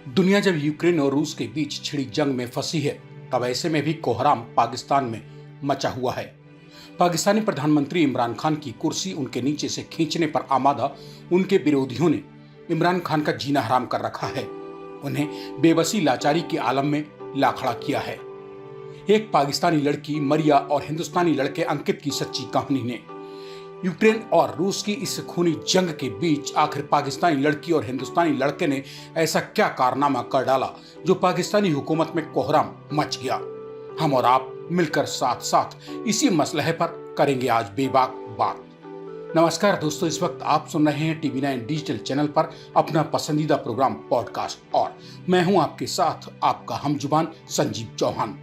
दुनिया जब यूक्रेन और रूस के बीच छिड़ी जंग में फंसी है, तब ऐसे में भी कोहराम पाकिस्तान में मचा हुआ है। पाकिस्तानी प्रधानमंत्री इमरान खान की कुर्सी उनके नीचे से खींचने पर आमादा उनके विरोधियों ने इमरान खान का जीना हराम कर रखा है। उन्हें बेबसी लाचारी के आलम में ला खड़ा किया है। एक पाकिस्तानी लड़की मरिया और हिंदुस्तानी लड़के अंकित की सच्ची कहानी ने यूक्रेन और रूस की इस खूनी जंग के बीच आखिर पाकिस्तानी लड़की और हिंदुस्तानी लड़के ने ऐसा क्या कारनामा कर डाला जो पाकिस्तानी हुकूमत में कोहराम मच गया। हम और आप मिलकर साथ साथ इसी मसले पर करेंगे आज बेबाक बात। नमस्कार दोस्तों, इस वक्त आप सुन रहे हैं TV9 डिजिटल चैनल पर अपना पसंदीदा प्रोग्राम पॉडकास्ट और मैं हूं आपके साथ आपका हमजुबान संजीव चौहान।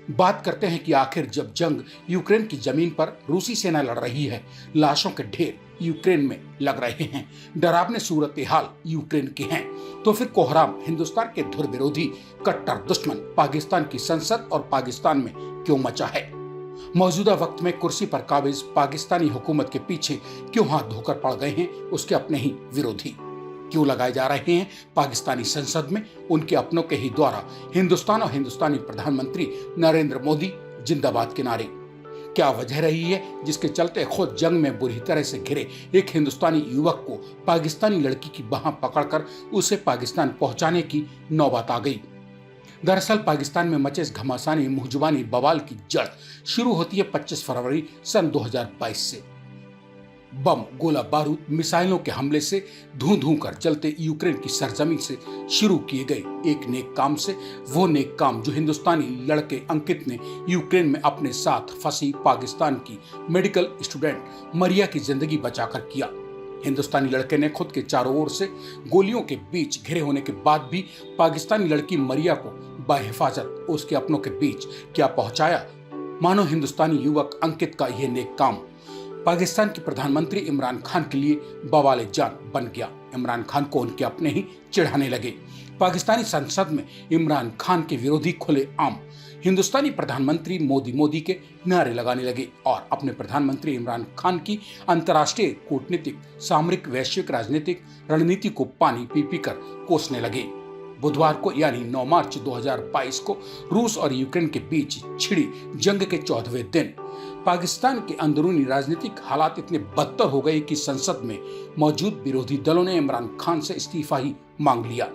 बात करते हैं कि आखिर जब जंग यूक्रेन की जमीन पर रूसी सेना लड़ रही है, लाशों के ढेर यूक्रेन में लग रहे हैं, डरावने सूरत हाल यूक्रेन के हैं, तो फिर कोहराम हिंदुस्तान के धुर विरोधी कट्टर दुश्मन पाकिस्तान की संसद और पाकिस्तान में क्यों मचा है। मौजूदा वक्त में कुर्सी पर काबिज पाकिस्तानी हुकूमत के पीछे क्यों हाथ धोकर पड़ गए हैं उसके अपने ही विरोधी, क्यों लगाए जा रहे हैं पाकिस्तानी संसद में उनके अपनों के ही द्वारा हिंदुस्तान और हिंदुस्तानी प्रधानमंत्री नरेंद्र मोदी जिंदाबाद के नारे। क्या वजह रही है जिसके चलते खुद जंग में बुरी तरह से घिरे एक हिंदुस्तानी युवक को पाकिस्तानी लड़की की बाह पकड़कर उसे पाकिस्तान पहुंचाने की नौबत आ गई। दरअसल पाकिस्तान में मचे इस घमासानी मुहजुबानी बवाल की जड़ शुरू होती है 25 फरवरी सन 2022 से। बम, गोला बारूद, मिसाइलों के हमले से धूं धूं कर जलते यूक्रेन की सरजमीन से शुरू किए गए एक नेक काम से, वो नेक काम जो हिंदुस्तानी लड़के अंकित ने यूक्रेन में अपने साथ फंसी पाकिस्तान की मेडिकल स्टूडेंट मरिया की जिंदगी बचाकर किया। हिंदुस्तानी लड़के ने खुद के चारों ओर से गोलियों के बीच घिरे होने के बाद भी पाकिस्तानी लड़की मरिया को बाहिफाजत उसके अपनों के बीच क्या पहुंचाया। मानो हिंदुस्तानी युवक अंकित का यह नेक काम पाकिस्तान के प्रधानमंत्री इमरान खान के लिए बवाले जान बन गया। इमरान खान को उनके अपने ही चिढ़ाने लगे। पाकिस्तानी संसद में इमरान खान के विरोधी खुले आम हिंदुस्तानी प्रधानमंत्री मोदी के नारे लगाने लगे और अपने प्रधानमंत्री इमरान खान की अंतर्राष्ट्रीय कूटनीतिक, सामरिक, वैश्विक राजनीतिक रणनीति को पानी पी पी कर कोसने लगे। बुधवार को यानी 9 मार्च 2022 को रूस और यूक्रेन के बीच छिड़ी जंग के 14वें दिन पाकिस्तान के अंदरूनी राजनीतिक हालात इतने बदतर हो गए कि संसद में मौजूद विरोधी दलों ने इमरान खान से इस्तीफा ही मांग लिया।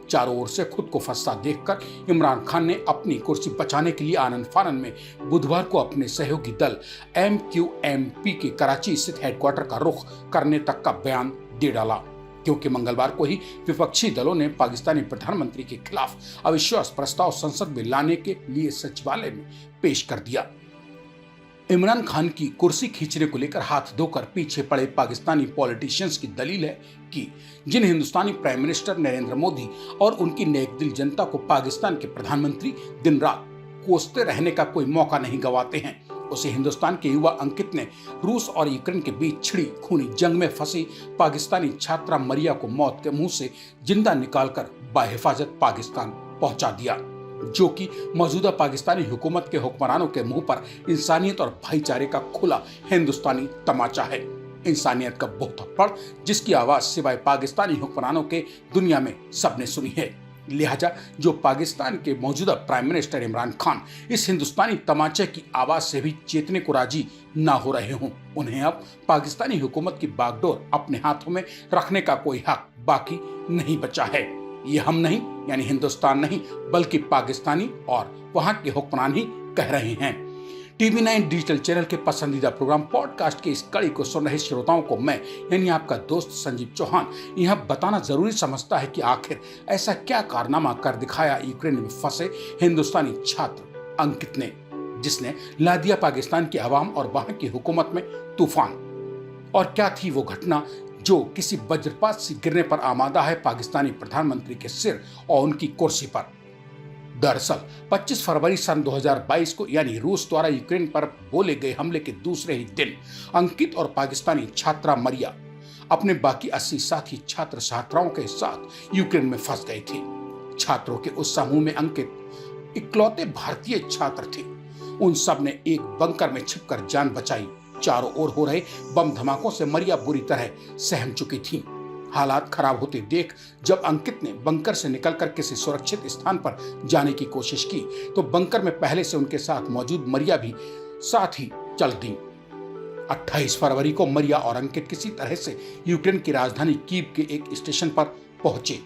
चारों ओर से खुद को फंसा देखकर इमरान खान ने अपनी कुर्सी बचाने के लिए आनन फानन में बुधवार को अपने सहयोगी दल MQMP के कराची स्थित हेडक्वार्टर का रुख करने तक का बयान दे डाला, क्योंकि मंगलवार को ही विपक्षी दलों ने पाकिस्तानी प्रधानमंत्री के खिलाफ अविश्वास प्रस्ताव संसद में लाने के लिए सचिवालय में पेश कर दिया। इमरान खान की कुर्सी खींचने को लेकर हाथ धोकर पीछे पड़े पाकिस्तानी पॉलिटिशियंस की दलील है कि जिन हिंदुस्तानी प्राइम मिनिस्टर नरेंद्र मोदी और उनकी नेक दिल जनता को पाकिस्तान के प्रधानमंत्री दिन रात कोसते रहने का कोई मौका नहीं गंवाते हैं, उसे हिंदुस्तान के युवा अंकित ने रूस और यूक्रेन के बीच छिड़ी खूनी जंग में फंसी पाकिस्तानी छात्रा मरिया को मौत के मुंह से जिंदा निकालकर बाहिफाजत पाकिस्तान पहुंचा दिया, जो कि मौजूदा पाकिस्तानी हुकूमत के हुक्मरानों के मुंह पर इंसानियत और भाईचारे का खुला हिंदुस्तानी तमाचा है। इंसानियत का वो थप्पड़ जिसकी आवाज सिवाय पाकिस्तानी हुक्मरानों के दुनिया में सबने सुनी है। लिहाजा जो पाकिस्तान के मौजूदा प्राइम मिनिस्टर इमरान खान इस हिंदुस्तानी तमाचे की आवाज से भी चेतने को राजी ना हो रहे हों, उन्हें अब पाकिस्तानी हुकूमत की बागडोर अपने हाथों में रखने का कोई हक बाकी नहीं बचा है। ये हम नहीं यानी हिंदुस्तान नहीं बल्कि पाकिस्तानी और वहां के हुक्मरान ही कह रहे हैं। TV9 डिजिटल चैनल के पसंदीदा प्रोग्राम पॉडकास्ट की इस कड़ी को सुन रहे श्रोताओं को मैं यानी आपका दोस्त संजीव चौहान यह बताना जरूरी समझता है कि आखिर ऐसा क्या कारनामा कर दिखाया यूक्रेन में फंसे हिंदुस्तानी छात्र अंकित ने, जिसने ला दिया पाकिस्तान की आवाम और वहां की हुकूमत में तूफान। और क्या थी वो घटना जो किसी वज्रपात से गिरने पर आमादा है पाकिस्तानी प्रधानमंत्री के सिर और उनकी कुर्सी पर। दरअसल 25 फरवरी सन 2022 को यानी रूस द्वारा यूक्रेन पर बोले गए हमले के दूसरे ही दिन अंकित और पाकिस्तानी छात्रा मरिया अपने बाकी 80 साथी छात्र छात्राओं के साथ यूक्रेन में फंस गए थे। छात्रों के उस समूह में अंकित इकलौते भारतीय छात्र थे। उन सब ने एक बंकर में छिपकर जान बचाई। चारों ओर हो रहे बम धमाकों से मरिया बुरी तरह सहम चुकी थी। हालात खराब होते देख जब अंकित ने बंकर से निकलकर किसी सुरक्षित स्थान पर जाने की कोशिश की तो बंकर में पहले से उनके साथ मौजूद मरिया भी साथ ही चल दी। 28 फरवरी को मरिया और अंकित किसी तरह से यूक्रेन की राजधानी कीव के एक स्टेशन पर पहुंचे,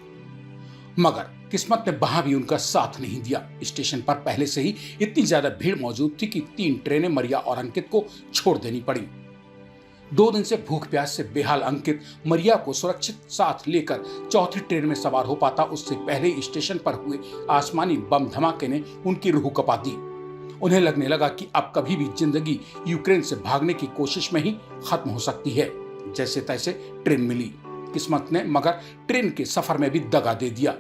मगर किस्मत ने वहां भी उनका साथ नहीं दिया। स्टेशन पर पहले से ही इतनी ज्यादा भीड़ मौजूद थी कि 3 ट्रेनें मरिया और अंकित को छोड़ देनी पड़ी। 2 दिन से भूख प्यास से बेहाल अंकित मरिया को सुरक्षित साथ लेकर चौथी ट्रेन में सवार हो पाता उससे पहले स्टेशन पर हुए आसमानी बम धमाके ने उनकी रूह कपा दी। उन्हें लगने लगा कि अब कभी भी जिंदगी यूक्रेन से भागने की कोशिश में ही खत्म हो सकती है। जैसे तैसे ट्रेन मिली। किस्मत ने मगर ट्रेन के सफर में भी दगा दे दिया।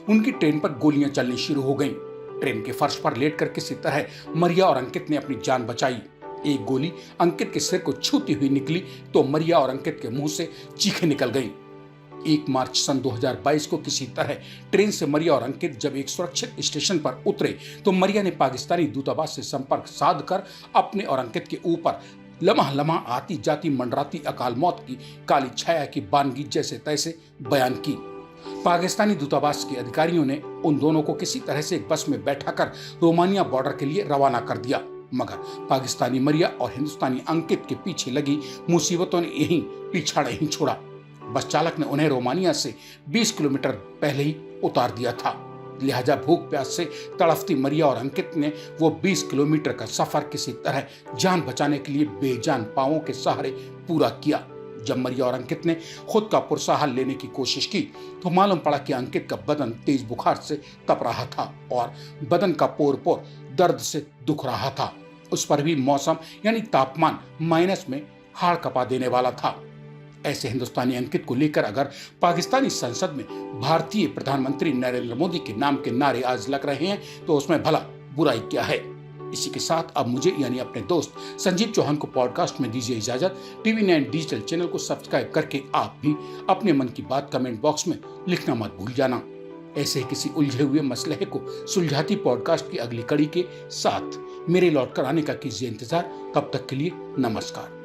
उनकी ट्रेन पर गोलियां चलनी शुरू हो गईं। ट्रेन के फर्श पर लेटकर किसी तरह मरिया और अंकित ने अपनी जान बचाई। एक गोली अंकित के सिर को छूती हुई निकली तो मरिया और अंकित के मुंह से चीखें निकल गईं। 1 मार्च सन 2022 को किसी तरह ट्रेन से मरिया और अंकित जब एक सुरक्षित स्टेशन पर उतरे तो मरिया ने पाकिस्तानी दूतावास से संपर्क साधकर अपने और अंकित के ऊपर लम्हा लम्हा आती जाती मंडराती अकाल मौत की काली छाया की बानगी जैसे तैसे बयान की। पाकिस्तानी दूतावास के अधिकारियों ने उन दोनों को किसी तरह से एक बस में बैठाकर रोमानिया बॉर्डर के लिए रवाना कर दिया, मगर पाकिस्तानी मरिया और हिंदुस्तानी अंकित के पीछे लगी मुसीबतों ने यहीं पीछा नहीं छोड़ा। बस चालक ने उन्हें रोमानिया से 20 किलोमीटर पहले ही उतार दिया था। लिहाजा भूख प्यास से तड़फती मरिया और अंकित ने वो 20 किलोमीटर का सफर किसी तरह जान बचाने के लिए बेजान पांवों के सहारे पूरा किया। जब मरिया और अंकित ने खुद का पुरसाहल लेने की कोशिश की तो मालूम पड़ा कि अंकित का बदन तेज बुखार से तप रहा था और बदन का पोर पोर दर्द से दुख रहा था। उस पर भी मौसम यानी तापमान माइनस में हाड़ कपा देने वाला था। ऐसे हिंदुस्तानी अंकित को लेकर अगर पाकिस्तानी संसद में भारतीय प्रधानमंत्री नरेंद्र मोदी के नाम के नारे आज लग रहे हैं तो उसमें भला बुराई क्या है। इसी के साथ अब मुझे यानी अपने दोस्त संजीव चौहान को पॉडकास्ट में दीजिए इजाजत। TV9 डिजिटल चैनल को सब्सक्राइब करके आप भी अपने मन की बात कमेंट बॉक्स में लिखना मत भूल जाना। ऐसे ही किसी उलझे हुए मसले को सुलझाती पॉडकास्ट की अगली कड़ी के साथ मेरे लौट कर आने का कीजिए इंतजार। तब तक के लिए नमस्कार।